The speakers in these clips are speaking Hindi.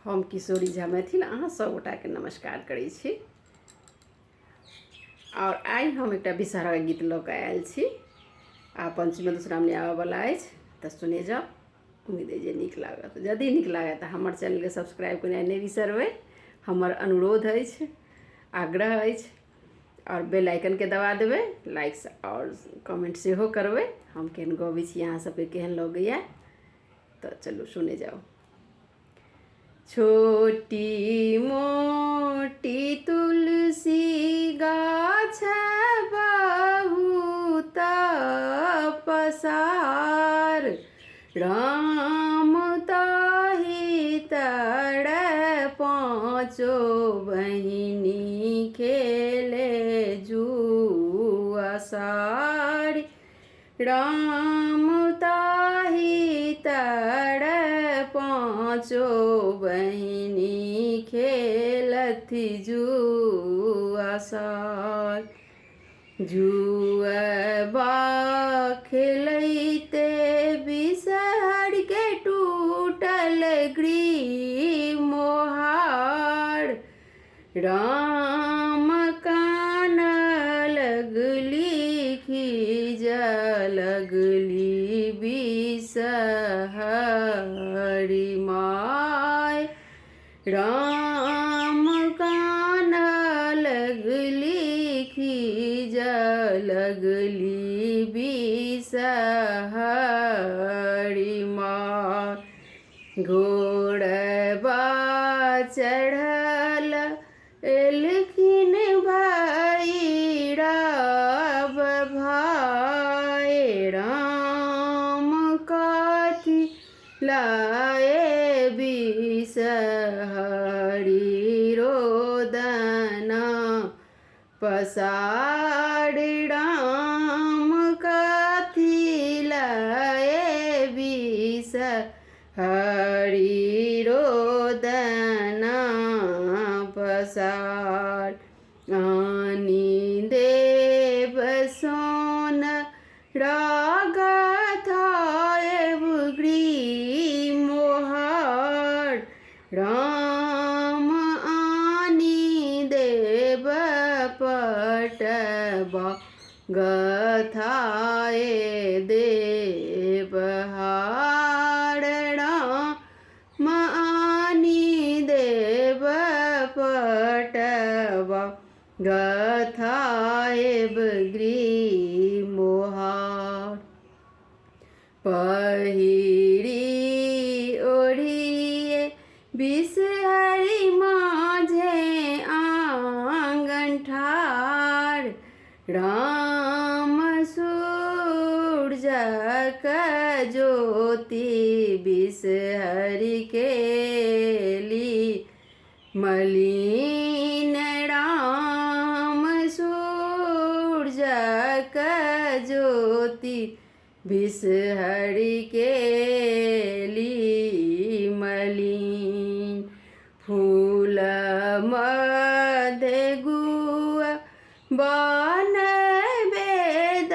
हम किशोरी झा मैथिल अहाँ सब गोटा के नमस्कार करै छी। और आई हम एक विषहरा गीत लऽ कऽ आयल छी आ पंचमी मधुश्रावणी आबऽ वाला अछि तऽ सुने जाउ। उम्मीद है जे नीक लागत। यदि नीक लागत तऽ हमर चैनल के सब्सक्राइब करनाइ नहि बिसरबै। हमर अनुरोध अछि, आग्रह अछि और बेल आइकन के दबा देबै। लाइक्स और कमेंट सेहो करबै। हम केहन गबै छी अहाँ सबके केहन लगैया तो चलू सुने जाओ। छोटी मोटी तुलसी गाछ बहुत पसार, राम ताहि तर पाँचो बहिनी खेले जुआ सारी, राम ताहि तर पाँचो बहिनी खेलथि जुआ सार। जुआ खेलैते बिषहरि के टूटल ग्रीव मोहार, राम कानऽ लगली खीजऽ लगली बिषहरि माय, राम कानऽ लगली खीजऽ लगली बिषहरि माय। घोड़बा चढ़ल एलखिन भैरव भाय, राम कथी लाए बिषहरि रोदना पसार, राम कथी लाए बिषहरि रोदना पसार। आनि देव सोन रागथाएब ग्रीव मोहार, राम आनि देव पटवा गथाए देवहार, राम आनि देव पटवा गथाएब ग्रीव मोहार। पहिरी ओढ़िए बिषहरि माझे आंगन ठाढ़, राम सूरजक ज्योति बिषहरि केली मलिन, राम सूरजक ज्योति बिषहरि केली मलिन। फूल मध्य गुआ बन वेद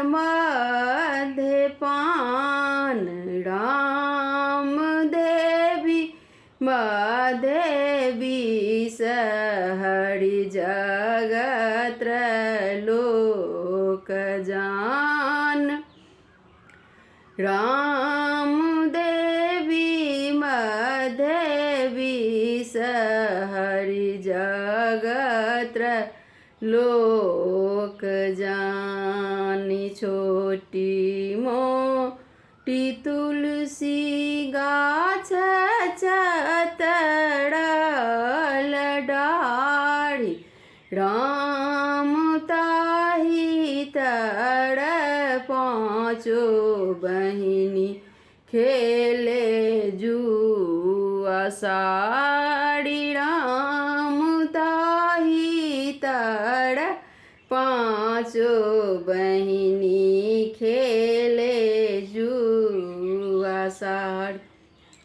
मध्य पान, राम देवी मध्य बिषहरि जगत लोक जान, राम देवी मध्य बिषहरि जगत लोक जानी। छोटी मोटी तुलसी गाछ चतरल डाढ़ि, राम ताहि तर पाँचो बहिनी खेले जुआ सारी, राम ताहि तर पाँचो बहिनी खेले जुआ सारी।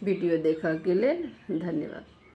वीडियो देखऽ के लेल धन्यवाद।